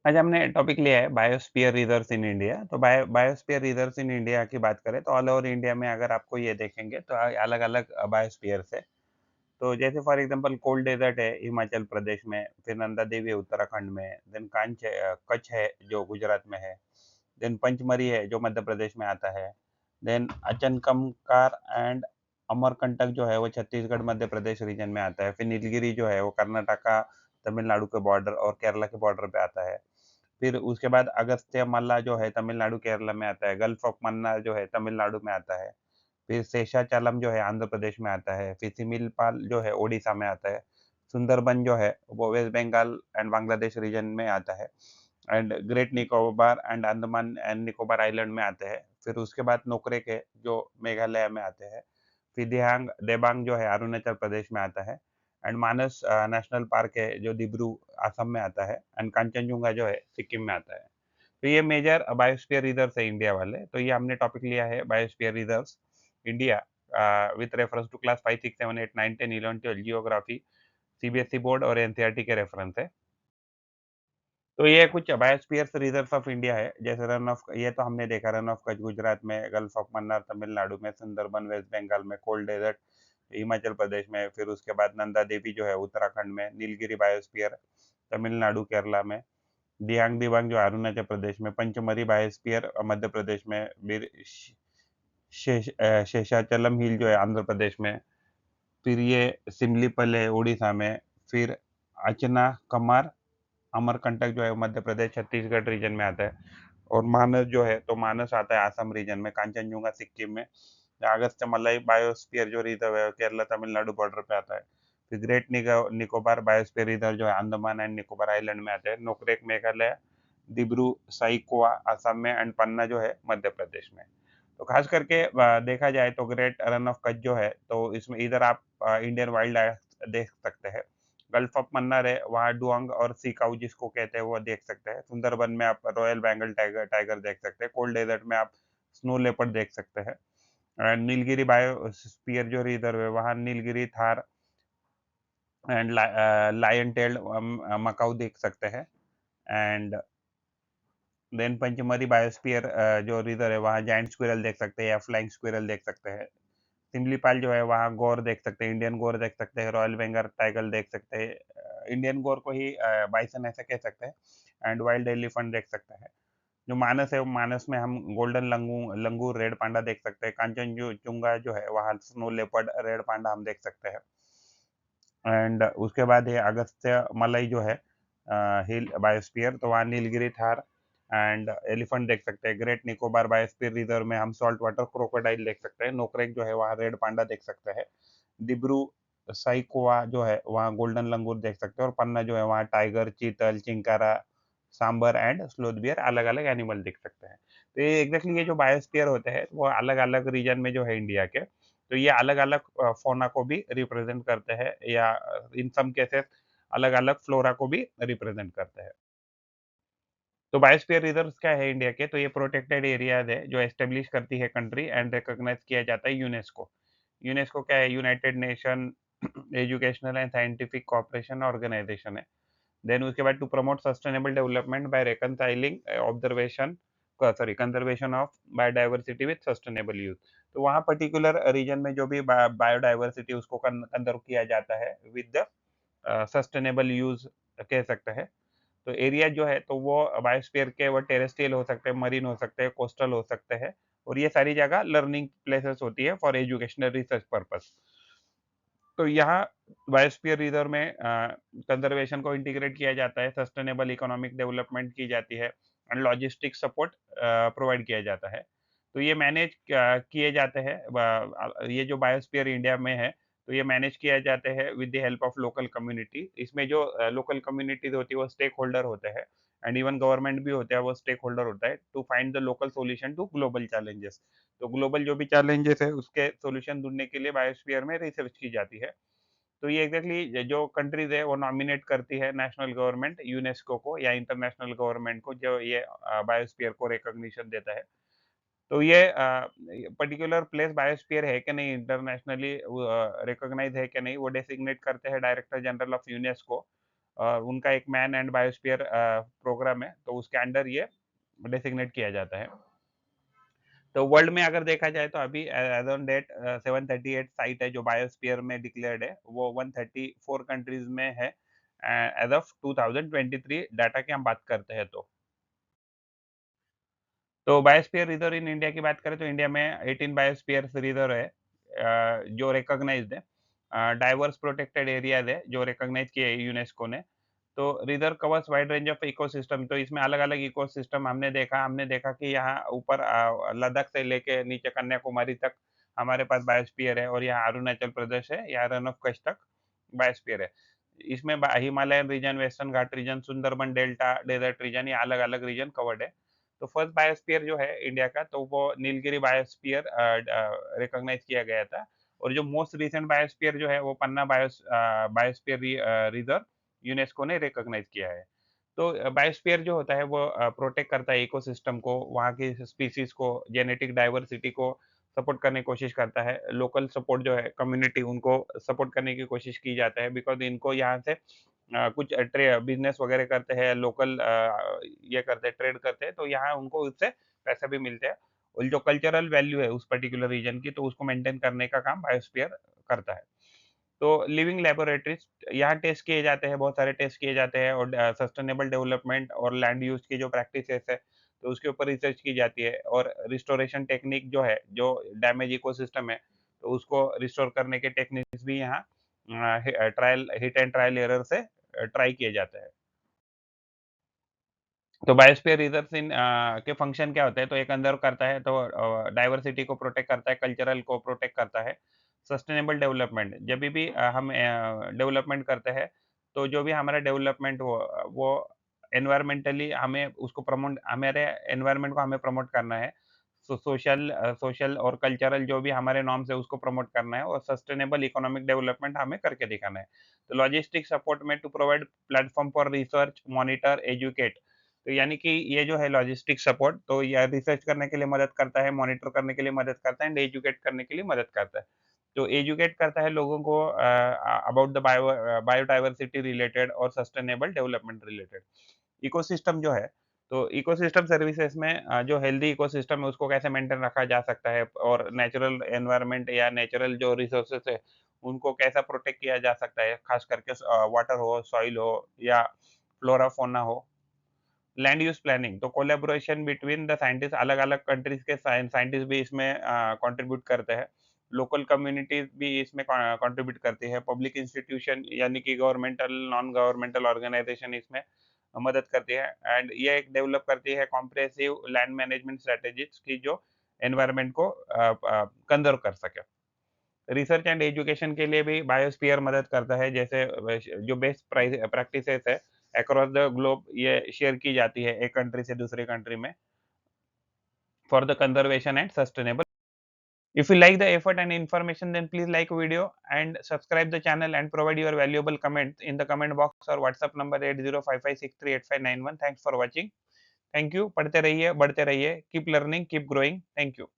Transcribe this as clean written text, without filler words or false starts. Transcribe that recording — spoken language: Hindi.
आज हमने टॉपिक लिया है बायोस्फीयर रिजर्व्स इन इंडिया। तो बायोस्फीयर रिजर्व्स इन इंडिया की बात करें तो ऑल ओवर इंडिया में अगर आपको ये देखेंगे तो अलग-अलग बायोस्फीयर्स है। तो जैसे फॉर एग्जांपल कोल्ड डेजर्ट है हिमाचल प्रदेश में, फिर नंदा देवी है उत्तराखंड में, देन कच्छ है जो गुजरात में है, देन पंचमरी है जो मध्य प्रदेश में आता है, देन अचनकमकार एंड अमरकंटक जो है वो छत्तीसगढ़ मध्य प्रदेश रीजन में आता है, फिर नीलगिरी जो है वो कर्नाटका, तमिलनाडु के बॉर्डर और केरला के बॉर्डर पे आता है। फिर उसके बाद अगस्त्यमाला जो है तमिलनाडु, केरला में आता है। गल्फ ऑफ मन्नार जो है तमिलनाडु में आता है। फिर शेषाचलम जो है आंध्र प्रदेश में आता है। फिर सिमिलपाल जो है ओडिशा में आता है। सुंदरबन जो है वो West Bengal and Bangladesh region में आता है। And great Nicobar and Andaman and Nicobar island में आते हैं। फिर उसके बाद नोकरेक है जो मेघालय में आते हैं। फिर देबांग जो है अरुणाचल प्रदेश में आता है। एंड मानस नेशनल पार्क है जो दिब्रू असम में आता है। एंड कांचनजुंगा जो है सिक्किम में आता है। तो ये मेजर बायोस्फीयर रिजर्व्स है इंडिया वाले। तो ये हमने टॉपिक लिया है biosphere reserves India with reference to class 5, 6, 7, 8, 9, 10, 11, 12 geography, CBSE board और एनसीईआरटी के रेफरेंस है। तो ये कुछ बायोस्फीयर्स रिजर्व्स ऑफ इंडिया है, जैसे रन ऑफ ये तो हमने देखा, रन ऑफ कच्छ गुजरात में, गल्फ ऑफ मन्नार तमिलनाडु में, सुंदरबन वेस्ट बंगाल में, कोल्ड डेजर्ट हिमाचल प्रदेश में, फिर उसके बाद नंदा देवी जो है उत्तराखंड में, नीलगिरी बायोस्फीयर तमिलनाडु केरला में, दियांग दिबांग जो अरुणाचल प्रदेश में, पंचमरी बायोस्फीयर मध्य प्रदेश में, शेषाचलम हिल जो है आंध्र प्रदेश में, फिर ये सिमलीपल है उड़ीसा में, फिर अचना कमार अमरकंटक जो है मध्य प्रदेश छत्तीसगढ़ रीजन में आता है। और मानस जो है तो मानस आता है आसाम रीजन में, कांचनजुंगा सिक्किम में, अगस्त्यमलाई बायोस्फीयर जो रिजर्व है केरला तमिलनाडु बॉर्डर पे आता है। फिर निकोबार बायोस्फीयर रिजर्व जो है अंडमान एंड निकोबार आइलैंड में आता है। नोकरेक मेघालय, दिब्रू साइकोवा असम में एंड पन्ना जो है मध्य प्रदेश में। तो खास करके देखा जाए तो ग्रेट रन ऑफ कच्छ जो है तो इसमें इधर आप इंडियन वाइल्ड लाइफ देख सकते हैं। गल्फ ऑफ मन्नार है, वहाँ डुअंग और सीकाऊ जिसको कहते हैं वो देख सकते हैं। सुंदरबन में आप रॉयल बंगाल टाइगर टाइगर देख सकते हैं। कोल्ड डेजर्ट में आप स्नो लेपर्ड देख सकते हैं। नीलगिरी बायोस्फीयर जो रिजर्व है वहाँ Nilgiri, tahr and lion tailed macaque देख सकते हैं। एंड देन पंचमरी बायोस्फीयर जो रिजर्व है वहाँ जायंट स्क्विरल देख सकते हैं या फ्लाइंग स्क्विरल देख सकते हैं। सिमलीपाल जो है वहाँ गौर देख सकते हैं, इंडियन गौर देख सकते हैं, रॉयल बंगाल टाइगर देख सकते हैं। इंडियन गौर को ही बाइसन ऐसे कह सकते हैं। एंड वाइल्ड एलिफेंट देख सकते हैं। जो मानस है, वो मानस में हम गोल्डन लंगूर, रेड पांडा देख सकते हैं। कांचनजुंगा जो है वहाँ स्नो लेपर्ड, रेड पांडा हम देख सकते हैं। एंड उसके बाद ये अगस्त्य मलाई जो है हिल बायोस्फीयर, तो वहाँ नीलगिरी थार एंड एलिफेंट देख सकते हैं। ग्रेट निकोबार बायोस्फीयर रिजर्व में हम सॉल्ट वाटर क्रोकोडाइल देख सकते हैं। नोकरेक जो है वहाँ रेड पांडा देख सकते हैं। दिब्रू साइकोवा जो है वहाँ गोल्डन लंगूर देख सकते हैं। और पन्ना जो है वहाँ tiger, chital, chinkara, sambar and sloth bear अलग अलग एनिमल दिख सकते हैं। तो ये एग्जैक्टली ये जो बायोस्फीयर होते हैं वो अलग अलग रीजन में जो है इंडिया के, तो ये अलग अलग फौना को भी रिप्रेजेंट करते हैं, या इन सम केसेस अलग अलग फ्लोरा को भी रिप्रेजेंट करते हैं। तो बायोस्फीयर रिजर्व्स क्या है इंडिया के, तो ये प्रोटेक्टेड एरियाज है जो एस्टेब्लिश करती है कंट्री एंड रिकॉग्नाइज किया जाता है यूनेस्को। यूनेस्को क्या है, United Nation Educational and Scientific Cooperation Organization है। देन उसके बाद to promote sustainable development by reconciling observation sorry conservation of biodiversity with sustainable use. तो वहाँ पर्टिकुलर रीजन में जो भी बायोडायवर्सिटी उसको कंजर्व किया जाता है विद द सस्टेनेबल यूज कह सकते हैं। तो एरिया जो है तो वो बायोस्फीयर के वो टेरेस्ट्रियल हो सकते हैं, मरीन हो सकते हैं, कोस्टल हो सकते हैं। और ये सारी जगह लर्निंग प्लेसेस होती है फॉर एजुकेशनल रिसर्च पर्पस। तो यहाँ बायोस्फीयर रिजर्व में कंजर्वेशन को इंटीग्रेट किया जाता है, सस्टेनेबल इकोनॉमिक डेवलपमेंट की जाती है एंड लॉजिस्टिक सपोर्ट प्रोवाइड किया जाता है। तो ये मैनेज किए जाते हैं, ये जो बायोस्फीयर इंडिया में है तो ये मैनेज किया जाते हैं with the help of local community. इसमें जो लोकल कम्युनिटीज होती है वो स्टेक होल्डर होते हैं, एंड इवन गवर्नमेंट भी होता है वो स्टेक होल्डर होता है, to find the local solution to global challenges. तो ग्लोबल जो भी चैलेंजेस है उसके सॉल्यूशन ढूंढने के लिए बायोस्फीयर में रिसर्च की जाती है। तो ये एग्जैक्टली जो कंट्रीज है वो नॉमिनेट करती है नेशनल गवर्नमेंट यूनेस्को को या इंटरनेशनल गवर्नमेंट को जो ये बायोस्फीयर को रिकॉग्निशन देता है। तो ये पर्टिकुलर प्लेस बायोस्फीयर है कि नहीं, इंटरनेशनली रिकॉग्नाइज है कि नहीं, वो डेसिग्नेट करते हैं डायरेक्टर जनरल ऑफ यूनेस्को। उनका एक मैन एंड बायोस्फीयर प्रोग्राम है, तो उसके अंडर ये डेसिग्नेट किया जाता है। तो वर्ल्ड में अगर देखा जाए तो अभी एज ऑन डेट 738 साइट है जो बायोस्फीयर में डिक्लेयर्ड है, वो 134 कंट्रीज में है एज ऑफ 2023 डाटा की हम बात करते हैं तो बायोस्फीयर रिजर्व इन इंडिया की बात करें तो इंडिया में 18 बायोस्फीयर रिजर्व है जो रिकॉग्नाइज्ड है। डाइवर्स प्रोटेक्टेड एरियाज है जो रिकॉग्नाइज किए है यूनेस्को ने। तो reserve covers wide range of ecosystem, तो इसमें अलग-अलग इकोसिस्टम हमने देखा कि यहाँ ऊपर लद्दाख से लेके नीचे कन्याकुमारी तक हमारे पास बायोस्फीयर है और यहाँ अरुणाचल प्रदेश है, यहाँ रन ऑफ कच्छ तक बायोस्फीयर है। इसमें Himalayan region, western Ghat region, Sundarban delta, desert region, ये अलग-अलग रीजन कवर्ड है। तो फर्स्ट बायोस्फीयर जो है इंडिया का, तो वो नीलगिरी बायोस्फीयर रिकॉग्नाइज किया गया था और जो मोस्ट रिसेंट बायोस्फीयर जो है वो पन्ना बायोस्फीयर रिजर्व यूनेस्को ने रिकॉग्नाइज किया है। तो बायोस्फीयर जो होता है वो प्रोटेक्ट करता है इकोसिस्टम को, वहाँ की स्पीशीज को, जेनेटिक डाइवर्सिटी को सपोर्ट करने की कोशिश करता है। लोकल सपोर्ट जो है कम्युनिटी उनको सपोर्ट करने की कोशिश की जाता है बिकॉज़ इनको यहाँ से कुछ ट्रे बिज़नेस वगैरह करते हैं, लोकल ये करते हैं, ट्रेड करते हैं, तो यहाँ उनको उससे पैसे भी मिलते हैं और जो कल्चरल वैल्यू है उस पर्टिकुलर रीजन की, तो उसको मेंटेन करने का काम बायोस्फीयर करता है। तो लिविंग लैबोरेटरीज यहाँ टेस्ट किए जाते हैं, बहुत सारे टेस्ट किए जाते हैं और सस्टेनेबल डेवलपमेंट और लैंड यूज़ की जो प्रैक्टिसेस है, तो उसके ऊपर रिसर्च की जाती है और रिस्टोरेशन टेक्निक जो है, जो डैमेज इकोसिस्टम है, तो उसको रिस्टोर करने के टेक्निक्स भी यहाँ trial hit and trial error से ट्राई किए जाते हैं। तो बायोस्फीयर रिजर्व्स के फंक्शन क्या होते हैं? तो एक अंदर करता है तो डाइवर्सिटी को प्रोटेक्ट करता है, कल्चरल को प्रोटेक्ट करता है, सस्टेनेबल डेवलपमेंट जभी भी हम डेवलपमेंट करते हैं, तो जो भी हमारा डेवलपमेंट हो वो एनवायरमेंटली हमें उसको प्रमोट हमारे एनवायरनमेंट को हमें प्रमोट करना है। सोशल और कल्चरल जो भी हमारे नॉर्म्स है उसको प्रमोट करना है और सस्टेनेबल इकोनॉमिक डेवलपमेंट हमें करके दिखाना है। तो लॉजिस्टिक सपोर्ट में to provide platform for research, monitor, educate, तो यानी कि ये जो है लॉजिस्टिक सपोर्ट तो ये रिसर्च करने के लिए मदद करता है, मॉनिटर करने के लिए मदद करता है एंड एजुकेट करने के लिए मदद करता है। तो एजुकेट करता है लोगों को अबाउट द बायोडायवर्सिटी रिलेटेड और सस्टेनेबल डेवलपमेंट रिलेटेड। इकोसिस्टम जो है, तो इकोसिस्टम सर्विसेज में जो हेल्दी इकोसिस्टम है उसको कैसे मेंटेन रखा जा सकता है और नेचुरल एनवायरनमेंट या नेचुरल जो रिसोर्सेज है, उनको कैसा प्रोटेक्ट किया जा सकता है, खास करके वाटर हो, सॉइल हो या फ्लोरा, फौना हो। लैंड यूज़ प्लानिंग, तो कोलैबोरेशन बिटवीन द साइंटिस्ट, अलग-अलग कंट्रीज़ के साइंटिस्ट भी इसमें कंट्रीब्यूट करते हैं। लोकल कम्युनिटीज़ भी इसमें कंट्रीब्यूट करती है। पब्लिक इंस्टीट्यूशन यानी कि गवर्नमेंटल, नॉन गवर्नमेंटल ऑर्गनाइज़ेशन इसमें मदद करती है एंड ये एक डेवलप करती है कॉम्प्रिहेंसिव लैंड मैनेजमेंट स्ट्रैटेजीज़ की जो एनवायरनमेंट को कंज़र्व कर सके। रिसर्च एंड एजुकेशन के लिए भी बायोस्फीयर मदद करता है, जैसे जो बेस्ट प्रैक्टिसेस है अक्रॉस द ग्लोब ये शेयर की जाती है एक कंट्री से दूसरे कंट्री में for the conservation and sustainable. If you like the effort and information, then please like video and subscribe the channel and provide your valuable comments in the comment box or WhatsApp number 8055638591। Thanks for watching. Thank you। पढ़ते रहिए, बढ़ते रहिए। Keep learning, keep growing। Thank you।